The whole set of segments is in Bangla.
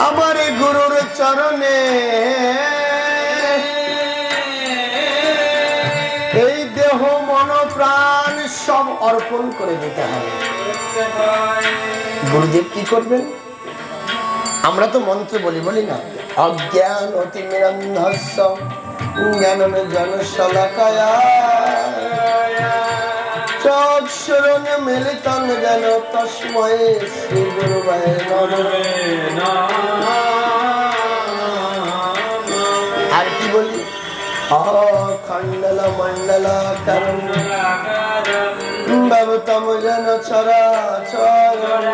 আমার গুরুর চরণে এই দেহ মন প্রাণ সব অর্পণ করে দিতে হবে। গুরুদেব কি করবেন? আমরা তো মন্ত্র বলি না, অজ্ঞান অতিমিরন্ধস্য জ্ঞানন জনশলাকায়া চক্ষুরোন মিলিতং যেন তস্মৈ শ্রী গুরুবে নমঃ। আর কি বলি? অখণ্ডল মণ্ডলাকারং ভবতম যেন চরাচর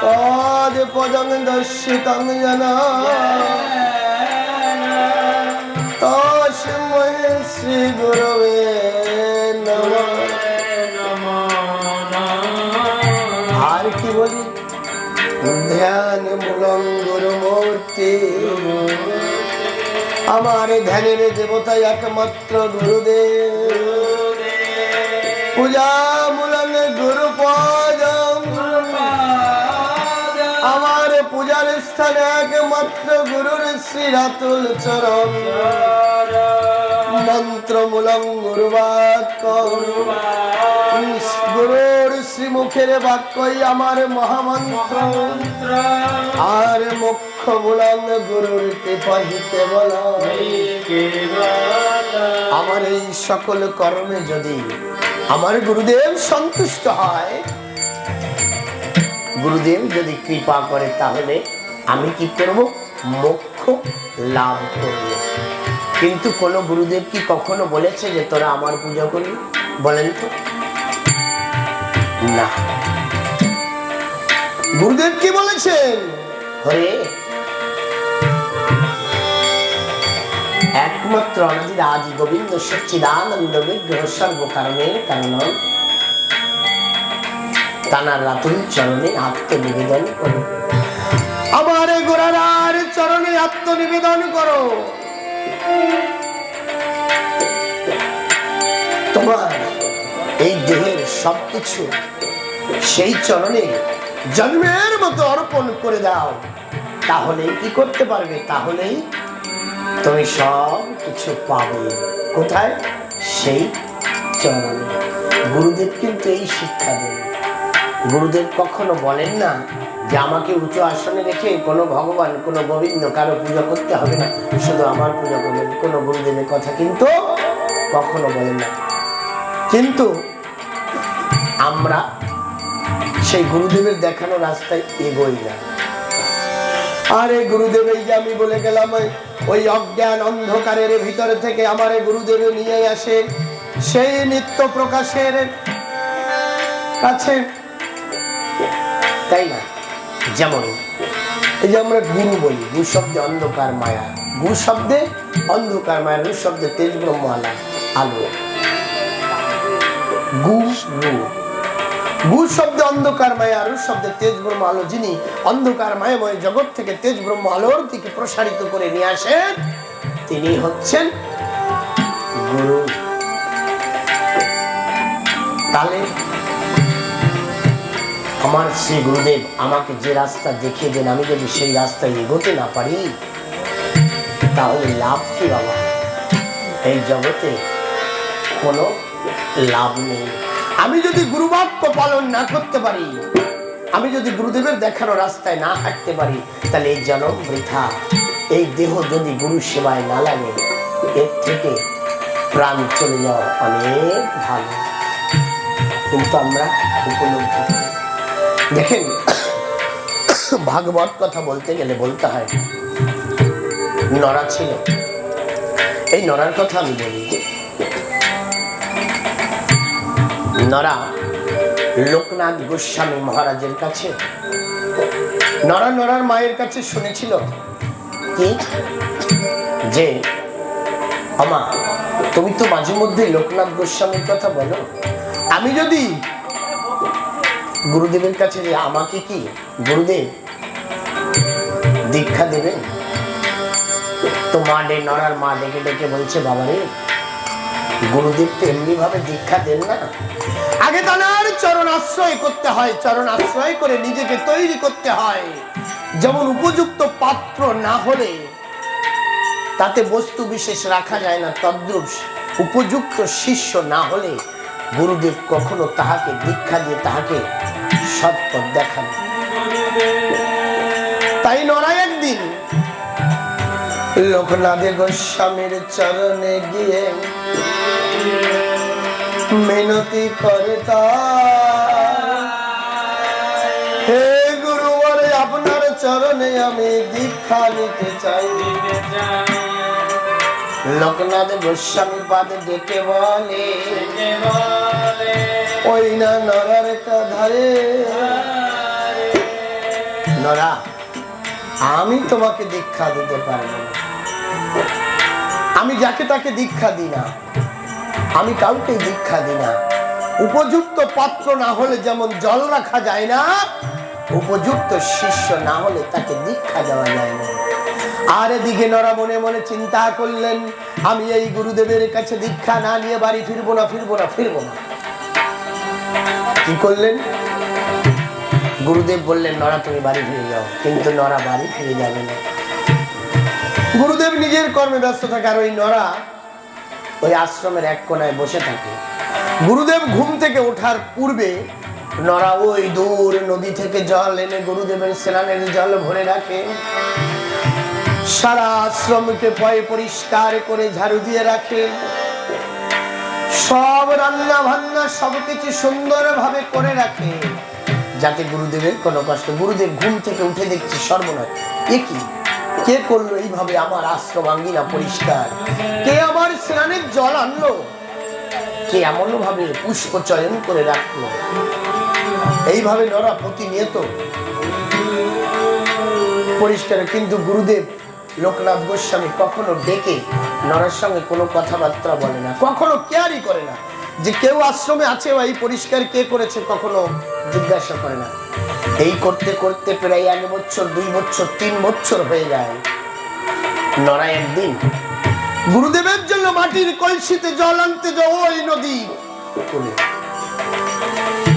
পদ পদং দর্শিতং যেন তস্মৈ শ্রী গুরুবে নমঃ। আর কি বলি? ধ্যান মূলং গুরুমূর্তি, আমার ধ্যানের দেবতা একমাত্র গুরুদেব। পূজা মূলং গুরুপদম, আমার পূজার স্থানে একমাত্র গুরুর শ্রীরাতুল চরণ। মন্ত্র মূলং গুরুবাক্য, গুরুর শ্রীমুখের বাক্যই আমার মহামন্ত্র। আর মোক্ষ মূলং গুরুর কৃপাহিতে বলা। আমার এই সকল কর্মে যদি আমার গুরুদেব সন্তুষ্ট হয়, গুরুদেব যদি কৃপা করে, তাহলে আমি কি করব? মোক্ষ লাভ করব। কিন্তু কোন গুরুদেব কি কখনো বলেছে যে তোরা আমার পূজা করবি? বলেন তো না। গুরুদেব কি বলেছেন? হরে একমাত্র অনাদি আদি গোবিন্দ সচ্চিদানন্দ বিগ্রহ সর্বকারণের কারণ তানার রাতুল চরণে আত্মনিবেদন করো। আমার গোরার চরণে আত্মনিবেদন করো। তোমার এই দেহের সবকিছু সেই চরণে জন্মের মতো অর্পণ করে দাও, তাহলেই কি করতে পারবে? তাহলেই তুমি সব কিছু পাবে। কোথায়? সেই চরণে। গুরুদেব কিন্তু এই শিক্ষা দেন। গুরুদেব কখনো বলেন না যে আমাকে উঁচু আসনে রেখে কোনো ভগবান, কোনো গোবিন্দ কারো পূজা করতে হবে না, শুধু আমার পূজা করবেন। কোনো গুরুদেবের কথা কিন্তু কখনো বলেন না। কিন্তু আমরা সেই গুরুদেবের দেখানো রাস্তায় এগোই না। আরে গুরুদেব, এই যে আমি বলে গেলাম, ওই অজ্ঞান অন্ধকারের ভিতরে থেকে আমার গুরুদেব নিয়ে আসে সেই নিত্য প্রকাশের কাছে, তাই না? যেমন এই যে আমরা গুরু বলি, গু শব্দে অন্ধকার মায়া, গু শব্দে অন্ধকার মায়া, রু শব্দে তেজ ব্রহ্ম আলো। গু গু গু শব্দে অন্ধকার মায়া, রু শব্দে তেজ ব্রহ্ম আলো। যিনি অন্ধকার মায়াময় জগৎ থেকে তেজ ব্রহ্ম আলোর দিকে প্রসারিত করে নিয়ে আসেন, তিনি হচ্ছেন গুরু। তাহলে আমার শ্রী গুরুদেব আমাকে যে রাস্তা দেখিয়ে দেন, আমি যদি সেই রাস্তায় এগোতে না পারি, তাহলে লাভ কি বাবা? এই জগতে কোনো লাভ নেই। আমি যদি গুরুবাক্য পালন না করতে পারি, আমি যদি গুরুদেবের দেখানো রাস্তায় না হাঁটতে পারি, তাহলে এই জন্ম বৃথা। এই দেহ যদি গুরু সেবায় না লাগে, এর থেকে প্রাণ চলে যাওয়া অনেক ভালো। কিন্তু আমরা উপলব্ধি করি। দেখেন, ভাগবত কথা বলতে গেলে বলতে হয় নরা ছিল। এই নরার কথা আমি বলি। নরা লোকনাথ গোস্বামী মহারাজের কাছে, নরার মায়ের কাছে শুনেছিল কি, যে আমা, তুমি তো মাঝে মধ্যে লোকনাথ গোস্বামীর কথা বলো, আমি যদি গুরুদেবের কাছে যে আমাকে কি গুরুদেব দীক্ষা দেবেন? তো নরার মা ডেকে ডেকে বলছে, বাবা রে, গুরুদেব তো এমনি ভাবে দীক্ষা দেন না। আগে তার চরণ আশ্রয় করতে হয়, চরণ আশ্রয় করে নিজেকে তৈরি করতে হয়। যেমন উপযুক্ত পাত্র না হলে তাতে বস্তু বিশেষ রাখা যায় না, তদ্রূপ উপযুক্ত শিষ্য না হলে গুরুদেব কখনো তাহাকে দীক্ষা দিয়ে তাহাকে সৎপথ দেখান। তাই নরা একদিন লোকনাথ গোস্বামীর চরণে গিয়ে মিনতি করে, হে গুরুবরে আপনার চরণে আমি দীক্ষা নিতে চাই। লোকনাথ গোস্বামী পাদ ডেকে বলে, ওই না নরার ধারে, নরা আমি তোমাকে দীক্ষা দিতে পারবো না, আমি যাকে তাকে দীক্ষা দিই না, আমি কাউকে দীক্ষা দিই না। উপযুক্ত পাত্র না হলে যেমন জল রাখা যায় না, উপযুক্ত শিষ্য না হলে তাকে দীক্ষা দেওয়া যায় না। আর এদিকে নরা মনে মনে চিন্তা করলেন, আমি এই গুরুদেবের কাছে দীক্ষা না নিয়ে বাড়ি ফিরবো না, ফিরবো না, ফিরবো না। কি করলেন? গুরুদেব বললেন, নরা তুমি বাড়ি ফিরে যাও। কিন্তু নরা বাড়ি ফিরে যাবে না। গুরুদেব নিজের কর্মে ব্যস্ত থাকে, আর ওই নরা ওই আশ্রমের এক কোনায় বসে থাকে। গুরুদেব ঘুম থেকে ওঠার পূর্বে নরা ওই দূর নদী থেকে জল এনে গুরুদেবের স্নানের জল ভরে রাখে, সারা আশ্রমকে পরিষ্কার করে ঝাড়ু দিয়ে রাখে, সব রান্না বান্না সবকিছু সুন্দর ভাবে করে রাখে, যাতে গুরুদেবের কোনো কষ্ট। গুরুদেব ঘুম থেকে উঠে দেখছে, সর্বনাশ, এ কি, কে করলো এইভাবে আমার আশ্রম আঙ্গিনা পরিষ্কার? কে আমার স্নানের জল আনলো? কে এমন ভাবে পুষ্প চয়ন করে রাখলো? এইভাবে নরা প্রতিনিয়ত পরিষ্কার। কিন্তু গুরুদেব লোকনাথ গোস্বামী কখনো ডেকে নরার সঙ্গে কোনো কথাবার্তা বলে না, কখনো কেয়ারই করে না যে কেউ আশ্রমে আছে বা এই পরিষ্কার কে করেছে, কখনো জিজ্ঞাসা করে না। এই করতে করতে প্রায় 1 বছর, 2 বছর, 3 বছর হয়ে যায়। নরা একদিন গুরুদেবের জন্য মাটির কলসিতে জল আনতে যাও ওই নদী করে।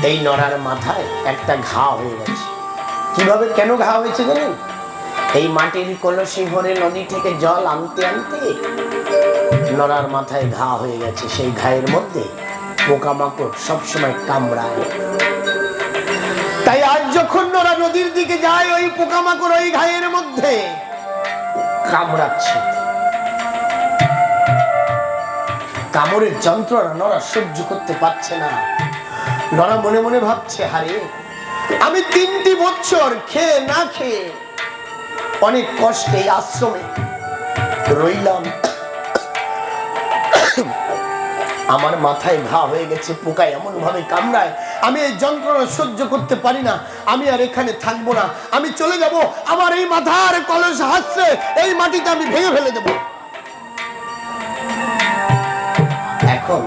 এই নরার মাথায় একটা ঘা হয়ে গেছে। কিভাবে, কেন ঘা হয়েছে জানেন? এই মাটির কলসি ভরে নদী থেকে জল আনতে আনতে নরার মাথায় ঘা হয়ে গেছে। সেই ঘায়ের মধ্যে পোকামাকড় সবসময় কামড়ায়। তাই আজ যখন নরা নদীর দিকে যায়, ওই পোকামাকড় ওই ঘায়ের মধ্যে কামড়াচ্ছে। কামড়ের যন্ত্রণা নরা সহ্য করতে পারছে না। নরা মনে মনে ভাবছে, হারে আমি 3টি বছর খেয়ে না খেয়ে অনেক কষ্টে আশ্রমে রইলাম, আমার মাথায় ঘা হয়ে গেছে, পোকা এমন ভাবে কামড়ায়, আমি এই যন্ত্রণা সহ্য করতে পারি না, আমি আর এখানে থাকবো না, আমি চলে যাব। আমার এই মাথার কলস হাসছে, এই মাটিতে আমি ভেঙে ফেলে দেব। এখন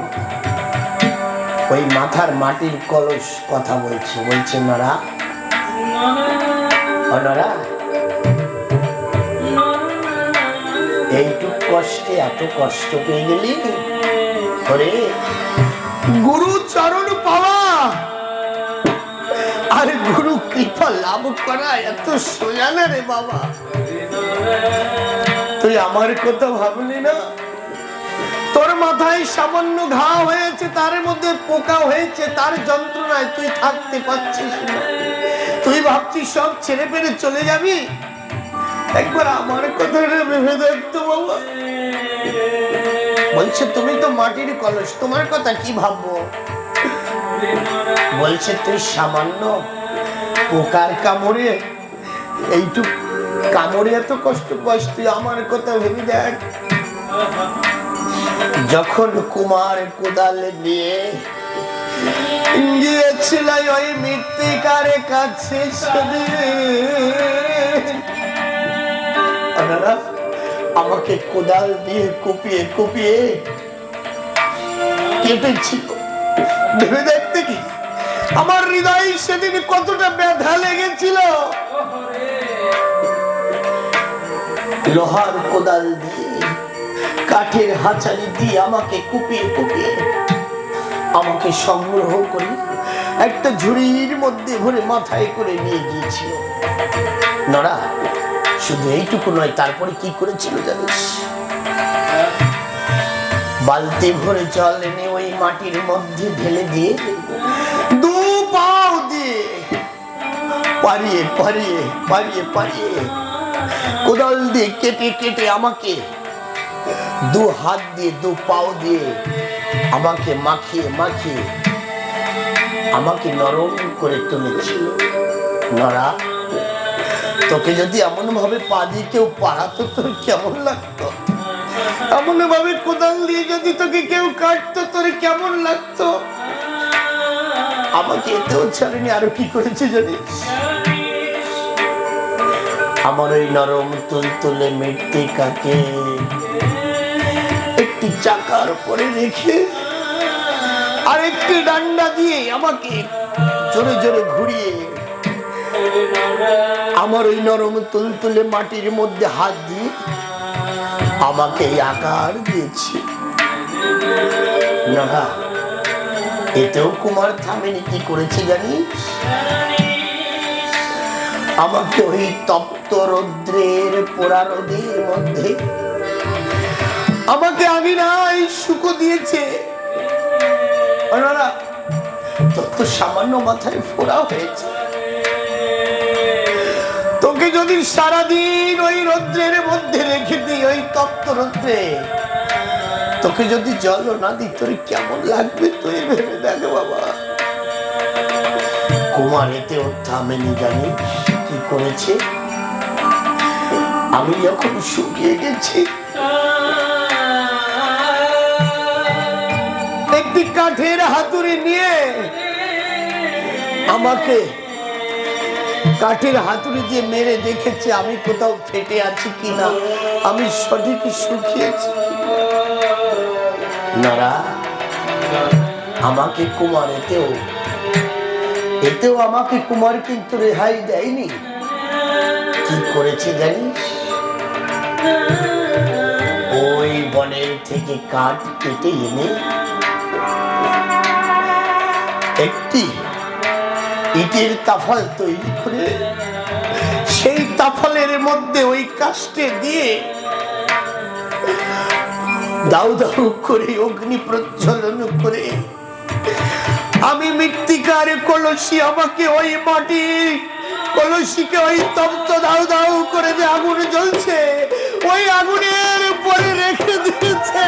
ওই মাথার মাটির কলস কথা বলছে, নরা, নরা, এইটুক কষ্টে এত কষ্ট পেয়ে গেলি? ওরে, গুরু চরণ পাওয়া আর গুরু কৃপা লাভ করা এত সোজা না রে বাবা। তুই আমার কথা ভাবলি না? তোর মাথায় সামান্য ঘা হয়েছে, তার মধ্যে পোকা হয়েছে, তার যন্ত্রণায় তুই থাকতে পারছিস না। তুই ভাবছিস সব ছেড়ে ফেলে চলে যাবি? একবার আমার কথাটা ভেবে দেখতো বাবা। বলছে, তুমি তো মাটির কলস, তোমার কথা কি ভাববো? বলছে, তুই সামান্য পোকার কামড়ে, এইটুক কামড়ে এত কষ্ট পাস, তুই আমার কথা ভেবে দেখ। যখন কুমার কোদাল নিয়ে গিয়েছিল ওই মৃত্তিকার কাছে, আমাকে কোদাল দিয়ে কুপিয়ে কুপিয়ে কেটেছিল, ভেবে দেখতে কি আমার হৃদয় সেদিন কতটা ব্যথা লেগেছিল। লোহার কোদাল দিয়ে, কাঠের হাঁচালি দিয়ে আমাকে কুপিয়ে কুপিয়ে আমাকে সংগ্রহ করে একটা ঝুড়ির মধ্যে ভরে মাথায় করে নিয়ে গিয়েছিল। নরা, শুধু এইটুকু নয়, তারপরে কি করেছিল জানিস? বালতি ভরে জল এনে ওই মাটির মধ্যে ঢেলে দিয়ে দু পাও দিয়ে পারিয়ে পারিয়ে পারিয়ে পারিয়ে কোদাল দিয়ে কেটে কেটে আমাকে দু হাত দিয়ে দু পাও দিয়ে আমাকে মাখিয়ে মাখিয়ে আমাকে নরম করে তুলেছিল। নরা, তোকে যদি এমন ভাবে পা দিয়ে কেউ পাড়াতো তোর কেমন লাগতো? এমন ভাবে কোদাল দিয়ে যদি তোকে কেউ কাটতো তোর কেমন লাগতো? আমাকে এতেও ছাড়েনি, আরো কি করেছে জানিস? আমার ওই নরম তুলতুলে মৃত্তিকাকে একটি চাকার উপরে রেখে আর একটি ডান্ডা দিয়ে আমাকে জোরে জোরে ঘুরিয়ে আমার ওই নরম তুলতুলে মাটির মধ্যে হাত দিয়ে আমাকে আকার দিয়েছে। না, এতেও কুমার থামেনি, কি করেছে জানিস? আমাকে ওই তপ্ত রৌদ্রের পোড়া রোদের মধ্যে আমাকে আঙিনায় শুকো দিয়েছে। তোর সামান্য মাথায় ফোড়া হয়েছে, তোকে যদি সারাদিন ওই রৌদ্রের মধ্যে রেখে দিই, ওই তপ্ত রৌদ্রে, তোকে যদি জল না দিই তোর কেমন লাগবে তুই ভেবে দেখ বাবা। কুমার এতেও থামেনি, জানি কি করেছে? আমি যখন শুকিয়ে গেছি একটি কাঠের হাতুড়ি নিয়ে আমাকে কাঠের হাতুড়ি দিয়ে মেরে দেখেছে আমি কোথাও ফেটে আছি কিনা, আমি সঠিক শুকিয়েছি। নরা, আমাকে কুমার এতেও আমাকে কুমার কিন্তু রেহাই দেয়নি। কি করেছে জানিস? ওই বনের থেকে কাঠ কেটে এনে একটি ইটের তাফাল তৈরি করে সেই তাফালের মধ্যে ওই কাষ্টে দিয়ে দাউ দাউ করে অগ্নি প্রজ্বলন করে আমি মৃত্তিকার কলসি, আমাকে ওই মাটির কলসিকে ওই তপ্ত দাউ দাউ করে যে আগুন জ্বলছে ওই আগুনের উপরে রেখে দিয়েছে।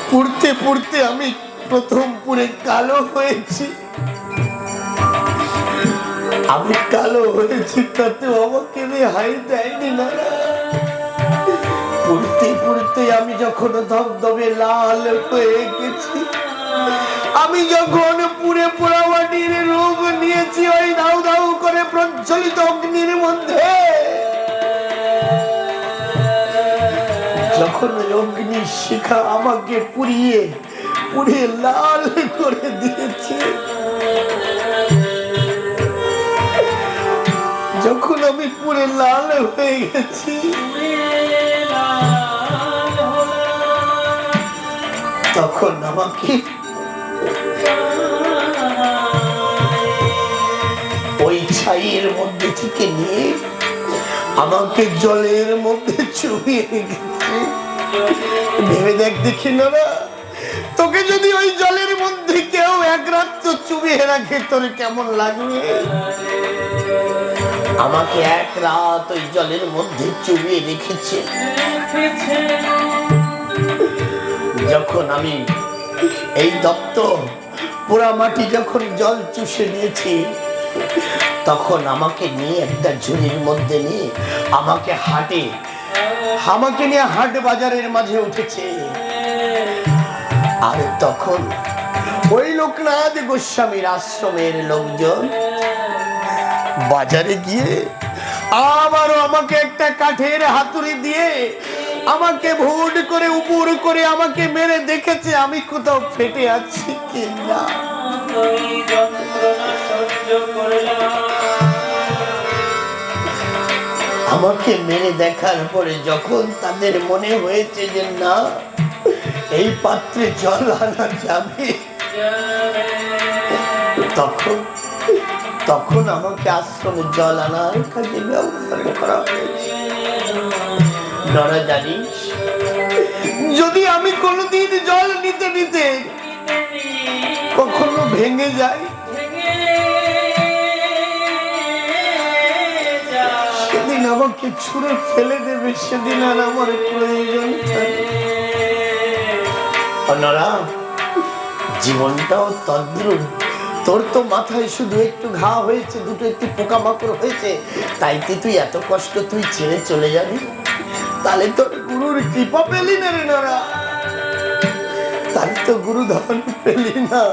পুড়তে পুড়তে আমি প্রথম পুরে কালো হয়েছি, আমি কালো হয়েছি, তাতেও আমাকে রেহাই দেয়নি। না, পুড়তে পুড়তে আমি যখন ধবধবে লাল হয়ে গেছি, আমি যখন পুরে পোড়ামাটির রূপ নিয়েছি ওই দাউ দাউ করে প্রজ্বলিত অগ্নির মধ্যে, যখন অগ্নি শিখা আমাকে পুড়িয়ে পুড়িয়ে লাল করে দিয়েছে, যখন আমি পুরে লাল হয়ে গেছি, তখন আমাকে ওই ছাইয়ের মধ্যে থেকে নিয়ে আমাকে জলের মধ্যে চুবিয়ে গেছে। ভেবে দেখ দেখি না, তোকে যদি ওই জলের মধ্যে কেউ এক রাত চুবিয়ে রাখে তোর কেমন লাগবে? আমাকে এক রাত ওই জলের মধ্যে চুবিয়ে রেখেছে। যখন আমি এই দপ্ত পোড়া মাটি যখন জল চুষে নিয়েছি, তখন আমাকে নিয়ে একটা ঝুড়ির মধ্যে নিয়ে আমাকে নিয়ে হাট বাজারের মাঝে উঠেছে। আর তখন ওই লোকনাথ গোস্বামীর আশ্রমের লোকজন বাজারে গিয়ে আবারও আমাকে একটা কাঠের হাতুড়ি দিয়ে আমাকে ভুট করে উপর করে আমাকে মেরে দেখেছে আমি কোথাও ফেটে আছি। আমাকে না। আমাকে মেরে দেখার পরে যখন তাদের মনে হয়েছে যে না এই পাত্রে জল আনা যাবে, তখন আমাকে আশ্রমে জল আনার কাজে ব্যবহার করা হয়েছে। নরা জানিস, যদি আমি কোনোদিন জল নিতে নিতে কখনো ভেঙে যাই, সেদিন আমাকে ছুঁড়ে ফেলে দেবে, সেদিন আর আমার প্রয়োজন থাকবে। নরা, জীবনটাও তদ্রুপ। তোর তো মাথায় শুধু একটু ঘা হয়েছে, দুটো একটু পোকামাকড় হয়েছে, তাইতে তুই এত কষ্ট তুই ছেড়ে চলে যাবি? তাহলে তোর গুরুর কৃপা পেলি না রে নরা, তাহলে তো গুরু ধন পেলি না।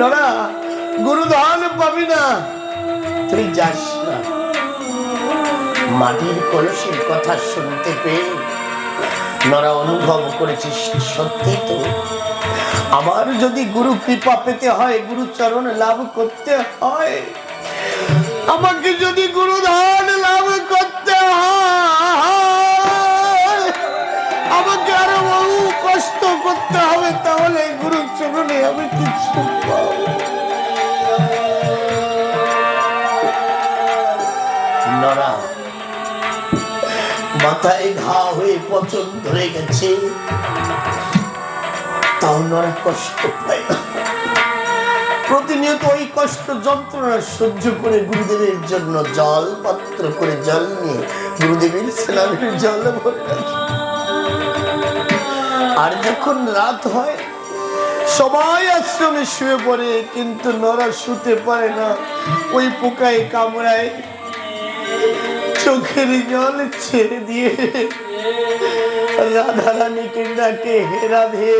নরা, গুরু ধন পাবি না, তুই যাস না। মাটির কলসির কথা শুনতে পেয়ে নরা অনুভব করেছিস, সত্যি তো আমার যদি গুরু কৃপা পেতে হয়, গুরু চরণ লাভ করতে হয়, আমাকে যদি গুরু ধন লাভ করতে হয়, আমাকে আরো বহু কষ্ট করতে হবে, তাহলে গুরু চরণে আমি কিছু পাবো। নরা, মাথায় ঘা হয়ে পচন ধরে গেছে, তাও নরা কষ্ট পায় না। প্রতিনিয়ত ওই কষ্ট যন্ত্রণা সহ্য করে গুরুদেবের জন্য জল পাত্র করে জল নিয়ে গুরুদেবের স্নানের জল ভরে রাখে। আর যখন রাত হয় সবাই আশ্রমে শুয়ে পড়ে, কিন্তু নরা শুতে পারে না, ওই পোকায় কামড়ায়। চোখের জল ছেড়ে দিয়ে রাধা রানীকে ডাকে, হে রাধে,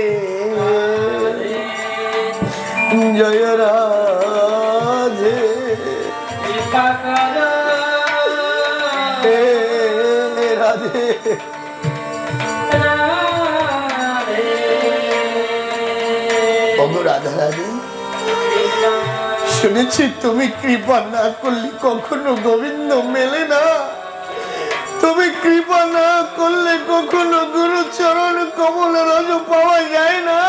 জয় রাধে, হে রাধে। রাধা রাধে, শুনেছি তুমি কৃপা না করলে কখনো গোবিন্দ মেলে না, তুমি কৃপা না করলে কখনো গুরু চরণ কমল রজ পাওয়া যায় না।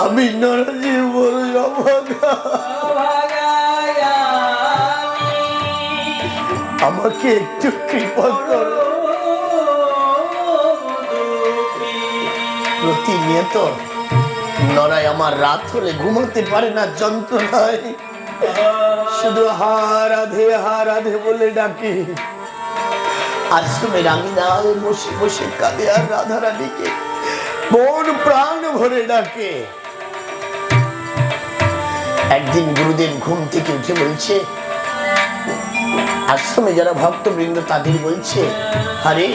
আমি নরজি বড় অভাগা, আমাকে একটু কৃপা করো। প্রতিনিয়ত নরাই আমার রাত হলে ঘুমাতে পারে না যন্ত্রণায়, শুধু হা রাধে বলে ডাকে। আশ্রমের আঙিনায় বসে বসে কাঁদে আর রাধা রানীকে মন প্রাণ ভরে ডাকে। একদিন গুরুদেব ঘুম থেকে উঠে বলছে, আশ্রমে যারা ভক্তবৃন্দ তাদের বলছে, আরে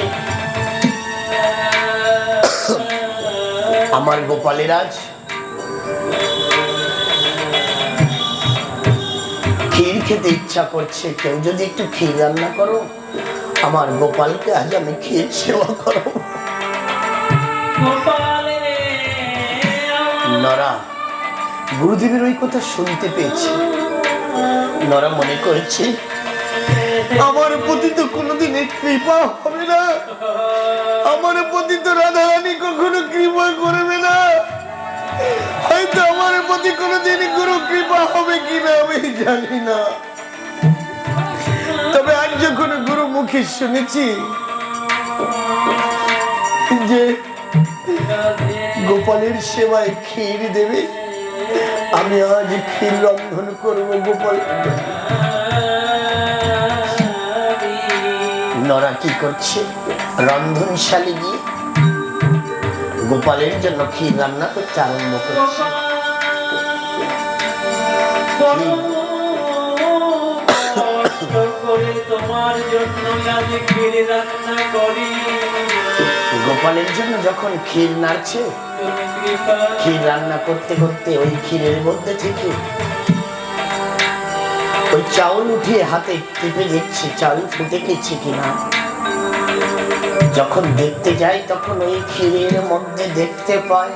আমার গোপালের আজ ক্ষীর খেতে ইচ্ছা করছে, কেউ যদি একটু ক্ষীর রান্না করো, আমার গোপালকে আজ আমি ক্ষীর সেবা করো। নরা গুরুদেবের ওই কথা শুনতে পেয়েছে। নরা মনে করেছে আমার প্রতি তো কোনোদিন কৃপা হবে না, আমার প্রতি তো রাধা রানী কখনো কৃপা করবে না, হয়তো আমার প্রতি কোনোদিন গুরু কৃপা হবে কিনা আমি জানি না। তবে আজ যখন গুরু মুখে শুনেছি যে গোপালের সেবায় ক্ষীর দেবে, আমি আজ ক্ষীর রন্ধন করবো গোপাল। নরা কি করছে, রন্ধনশালে গিয়ে গোপালের জন্য ক্ষীর রান্না করতে আরম্ভ করছে। গোপালের জন্য যখন ক্ষীর নাড়ছে, ক্ষীর রান্না করতে করতে ওই ক্ষীরের মধ্যে থেকে ওই চাউল উঠিয়ে হাতে টিপে দেখছে চাউল ফুটে গেছে কিনা। যখন দেখতে যাই তখন ওই ক্ষীরের মধ্যে দেখতে পাই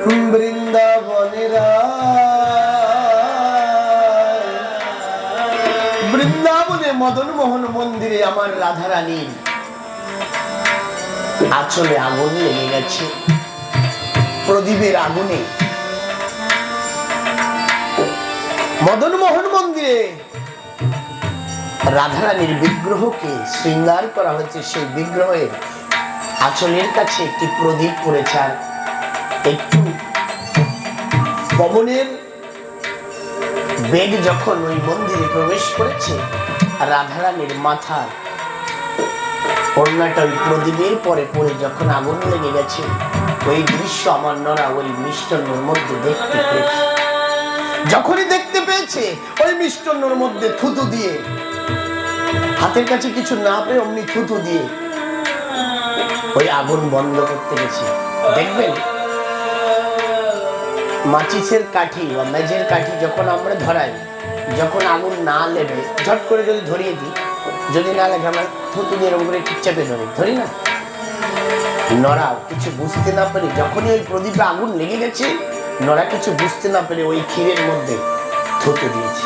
বৃন্দাবনেরা বৃন্দাবনে মদন মোহন মন্দিরে আমার রাধারানী আঁচলে আগুন লেগে গেছে, প্রদীপের আগুনে। মদন মোহন মন্দিরে রাধারানীর বিগ্রহকে শৃঙ্গার করা হয়েছে, সেই বিগ্রহের আঁচলের কাছে একটি প্রদীপ পড়েছে। আর একটু পবনের বেগ যখন ওই মন্দিরে প্রবেশ করেছে, রাধারানীর মাথার ওড়নাটা ওই প্রদীপের পরে পড়ে যখন আগুন লেগে গেছে, ওই দৃশ্য আমার নরা ওই মিষ্টান্নর মধ্যে দেখতে পেয়েছে। যখনই দেখতে পেয়েছে, ওই মিষ্টান্নর মধ্যে থুতু দিয়ে, হাতের কাছে কিছু না পেয়ে অমনি থুতু দিয়ে ওই আগুন বন্ধ করতে গেছে। দেখবেন মাচিসের কাঠি বা মেজের কাঠি যখন আমরা ধরাই, যখন আগুন না লেগে ঝট করে যদি ধরিয়ে দিই, যদি না লাগে আমরা থুতু দিয়ে এরকম করে চেপে ধরি না। নরা কিছু বুঝতে না পেরে, যখনই ওই প্রদীপে আগুন লেগে গেছে, নরা কিছু বুঝতে না পেরে ওই ক্ষীরের মধ্যে থুতু দিয়েছে।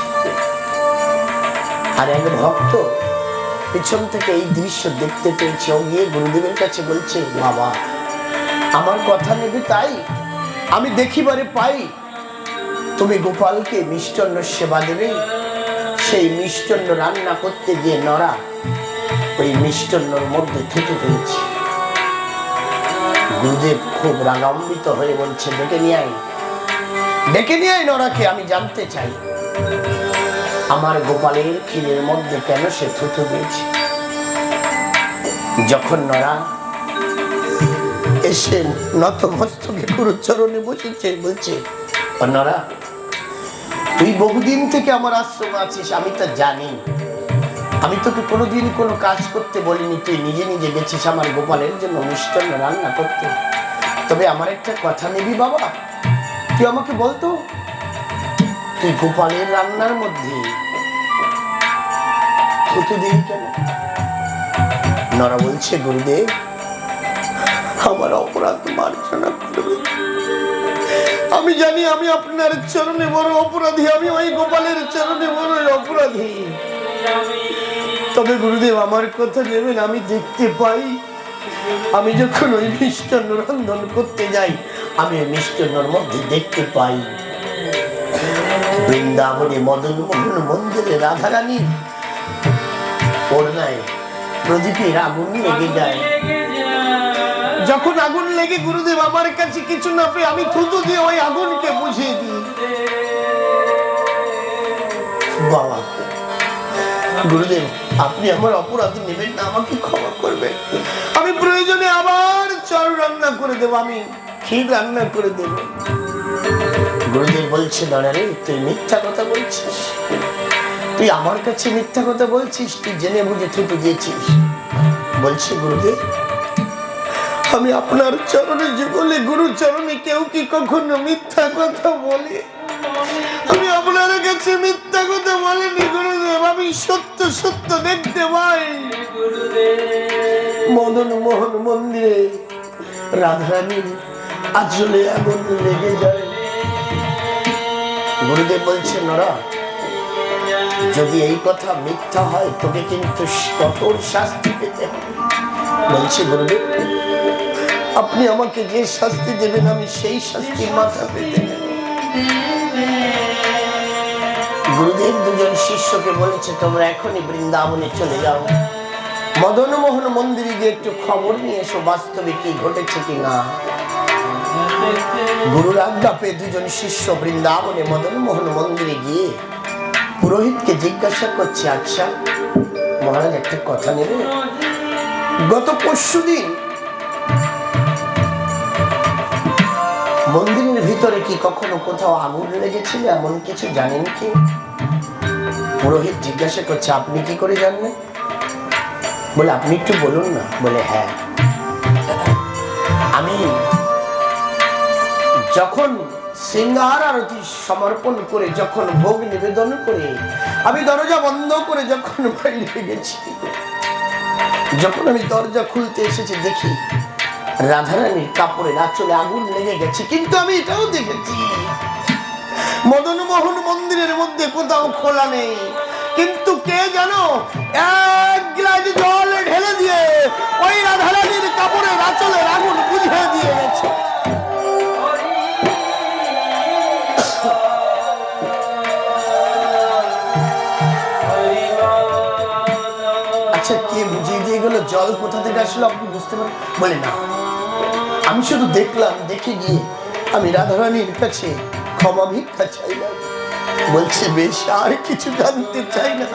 আর এক ভক্ত পিছন থেকে এই দৃশ্য দেখতে পেয়েছে, ও গিয়ে গুরুদেবের কাছে বলছে, বাবা আমার কথা নেবে তাই? আমি দেখিবারে পাই তুমি গোপালকে মিষ্টান্ন সেবা দেবে। সেই মিষ্টান্ন রান্না করতে গিয়ে নরা ওই মিষ্টান্নর মধ্যে থুতু ফেলেছে। গুরুদেব খুব রাগান্বিত হয়ে বলছে, ডেকে নিয়ে আয় নরাকে, আমি জানতে চাই আমার গোপালের ক্ষীরের মধ্যে কেন সে থুতু দিয়েছে। যখন নরা এসে নতমস্তকে গুরুর চরণে বসেছে, বলছে, নরা তুই বহুদিন থেকে আমার আশ্রমে আছিস, আমি তো জানি, আমি তোকে কোনোদিন কোনো কাজ করতে বলিনি, তুই নিজে নিজে গেছিস আমার গোপালের জন্য মিষ্টান্ন রান্না করতে। তবে আমার একটা কথা নিবি বাবা, তুই আমাকে বলতো তুই গোপালের রান্নার মধ্যে থুতু দিবি কেন? নরা বলছে, গুরুদেব আমার অপরাধ মার্জনা করবে, আমি জানি আমি আপনার চরণে বড় অপরাধী, আমি ওই গোপালের চরণে বড় অপরাধী। তবে গুরুদেব আমার কথা নেবেন, আমি দেখতে পাই আমি যখন ওই মিষ্টান্ন রন্ধন করতে যাই, আমি ওই মিষ্টান্নর মধ্যে দেখতে পাই বৃন্দাবনে মদন মোহন মন্দিরে রাধারানী ওড়নায় প্রদীপের আগুন লেগে যায়। যখন আগুন লেগে গুরুদেব আমার কাছে কিছু না পেয়ে আমি থুতু দিয়ে ওই আগুনকে বুঝিয়ে দিই। বাবা গুরুদেব আপনি আমার অপরাধ নেবেন না, আমাকে ক্ষমা করবেন, আমি প্রয়োজনে আবার চাল রান্না করে দেব, আমি ক্ষীর রান্না করে দেব। গুরুদেব বলছে, দাঁড়া রে, তুই মিথ্যা কথা বলছিস, তুই আমার কাছে মিথ্যা কথা বলছিস, তুই জেনে বুঝে থুতু দিয়েছিস। বলছে, গুরুদেব আমি আপনার চরণে যুগলে, গুরু চরণে কেউ কি কখনো মিথ্যা কথা বলে? আমি আপনার কাছে মিথ্যা কথা বলিনি গুরুদেব, আমি সত্য সত্য দেখতে পাই। মদন মোহন মন্দিরে রাধারানীর আঁচলে আগুন লেগে যায়। গুরুদেব বলছে, নরা যদি এই কথা মিথ্যা হয় তোকে কিন্তু কঠোর শাস্তি পেতে হবে। বলছে, গুরুদেব আপনি আমাকে যে শাস্তি দেবেন আমি সেই শাস্তির মাথা পেতে নেব। গুরুদেব দুজন শিষ্যকে বলেছে, তোমরা এখনই বৃন্দাবনে চলে যাও, মদন মোহন মন্দিরে গিয়ে একটু খবর নিয়ে এসো বাস্তবে কি ঘটেছে কিনা। গুরুর আজ্ঞা পেয়ে দুজন শিষ্য বৃন্দাবনে মদন মোহন মন্দিরে গিয়ে পুরোহিতকে জিজ্ঞাসা করছে, আচ্ছা মহারাজ একটা কথা নেবে, গত পরশুদিন মন্দিরের ভিতরে কি কখনো কোথাও আগুন লেগেছিল, এমন কিছু জানেন কি? পুরোহিত জিজ্ঞাসা করছে, আপনি কি করে জানলেন? বলে, আপনি একটু বলুন না। বলে, হ্যাঁ আমি যখন সিংহার আরতি সমর্পণ করে, যখন ভোগ নিবেদন করে আমি দরজা বন্ধ করে যখন বাইরে গেছি, যখন আমি দরজা খুলতে এসেছি দেখি রাধারানীর কাপড়ের আঁচলে আগুন লেগে গেছে, কিন্তু আমি এটাও দেখেছি মদন মোহন মন্দিরের মধ্যে কোথাও খোলা নেই, কিন্তু কে জানো এক গ্লাস জল ঢেলে দিয়ে ওই রাধারানীর কাপড়ের আঁচলের আগুন বুঝিয়ে দিয়ে গেছে। আচ্ছা, কে বুঝিয়ে দিয়ে গেল? জল কোথা থেকে আসলো আপনি বুঝতে পারেন? বলে না, আমি শুধু দেখলাম, দেখে গিয়ে আমি রাধারানীর কাছে ক্ষমা ভিক্ষা চাইলাম। বলছে বেশ, আর কিছু জানতে চাই না।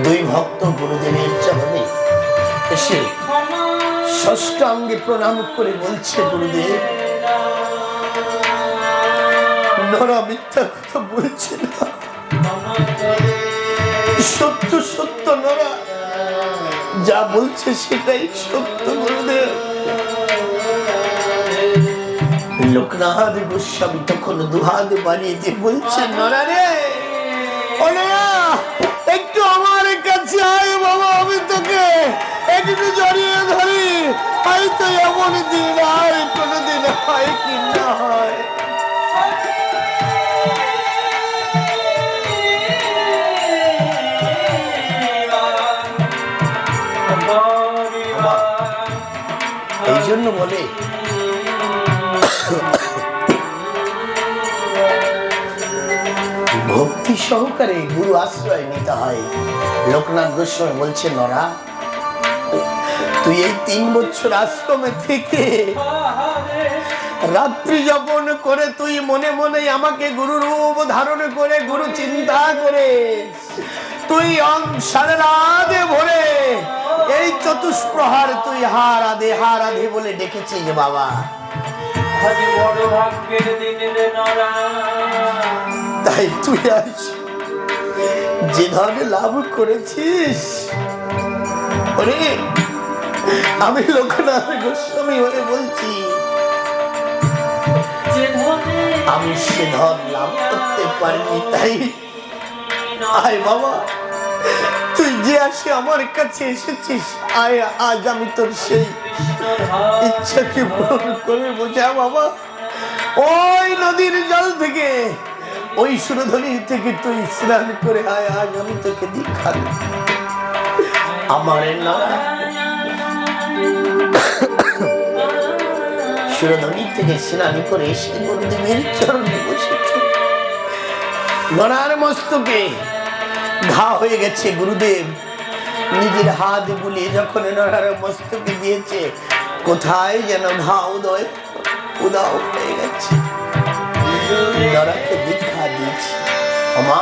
দুই ভক্ত গুরুদেবের চরণে এসে ষষ্ঠাঙ্গে প্রণাম করে বলছে, গুরুদেব, নরা মিথ্যা কথা বলছে না, সত্য সত্য নরা যা বলছে সেটাই সত্য। গুরুদেব, লোকনাথ গোস্বামী তখন দুহাত বাড়িয়ে দিয়ে বলছে, নরা রে, ও নরা, একটু আমার কাছে আয় বাবা, আমি তোকে একটু জড়িয়ে ধরি। হয়তো এমন দিন আর কোনোদিন হয় কি না হয়। এই জন্য বলে ভক্তি সহকারে গুরু আশ্রয় নিতে হয়। লোকনাথ গোস্বামী বলছে, নরা, তুই এই 3 বছর আশ্রমে থেকে রাত্রি যাপন করে তুই মনে মনে আমাকে গুরু রূপ ধারণ করে গুরু চিন্তা করে তুই সারা রাত ভরে এই চতুষ্প্রহার তুই হা রাধে বলে ডেকেছিস বাবা। তাই তুই আজ যে ধরনে লাভ করেছিস, ওরে আমি লোকনাথ গোস্বামী হয়ে বলছি, আমি সে ধন লাভ করতে পারিনি। তাই আয় বাবা, তুই যে আসে আমার কাছে এসেছিস, আয় আজ আমি তোর সেই ইচ্ছাকে পূরণ করে বোঝা বাবা। ওই নদীর জল থেকে, ওই সুরধনী থেকে তুই স্নান করে আয়, আজ আমি তোকে দীক্ষা দেব। আমার নরা সুরধনী থেকে স্নান করে এসে গুরুদেবের চরণে বসেছে। নরার মস্তকে ঘা হয়ে গেছে। গুরুদেব নিজের হাত বুলিয়ে যখন নরার মস্তকে দিয়েছে, কোথায় যেন ঘা উদাও হয়ে গেছে। নরাকে দীক্ষা দিয়েছে। মা,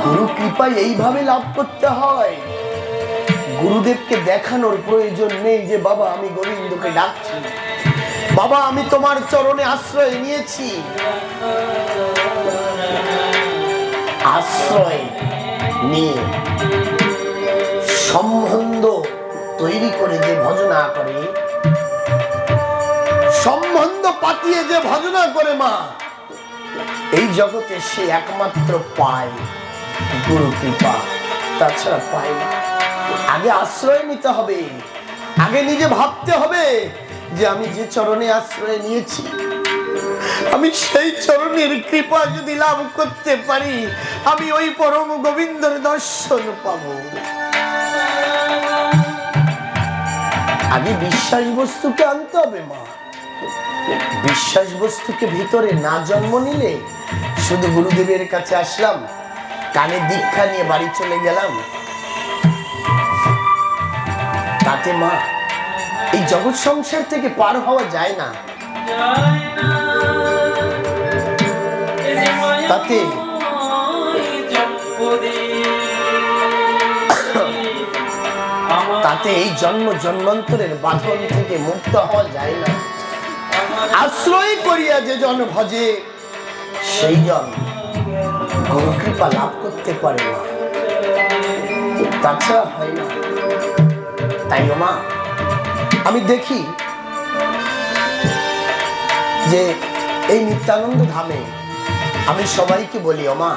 গুরু কৃপা এইভাবে লাভ করতে হয়। গুরুদেবকে দেখানোর প্রয়োজন নেই যে বাবা আমি গোবিন্দকে ডাকছি, বাবা আমি তোমার চরণে আশ্রয় নিয়েছি। আশ্রয় নিয়ে সম্বন্ধ তৈরি করে যে ভজনা করে, সম্বন্ধ পাতিয়ে যে ভজনা করে মা, এই জগতে সে একমাত্র পায় গুরু কৃপা, তাছাড়া পায় না। আগে আশ্রয় নিতে হবে, আগে নিজে ভাবতে হবে যে আমি যে চরণে আশ্রয় নিয়েছি, আমি সেই চরণের কৃপা যদি লাভ করতে পারি, আমি ওই পরম গোবিন্দর দর্শন পাব। আগে বিশ্বাস বস্তুকে আনতে হবে মা। বিশ্বাস বস্তুকে ভিতরে না জন্ম নিলে, শুধু গুরুদেবের কাছে আসলাম, কানে দীক্ষা নিয়ে বাড়ি চলে গেলাম, তাতে মা এই জগৎ সংসার থেকে পার হওয়া যায় না। তাতে এই জন্ম জন্মান্তরের বাঁধন থেকে মুক্ত হওয়া যায় না। আশ্রয় করিয়া যে জন ভজে, সেই জন গুরু কৃপা লাভ করতে পারে না, তাছাড়া হয় না। তাই মা আমি দেখি যে এই নিত্যানন্দ ধামে আমি সবাইকে বলি, ও মা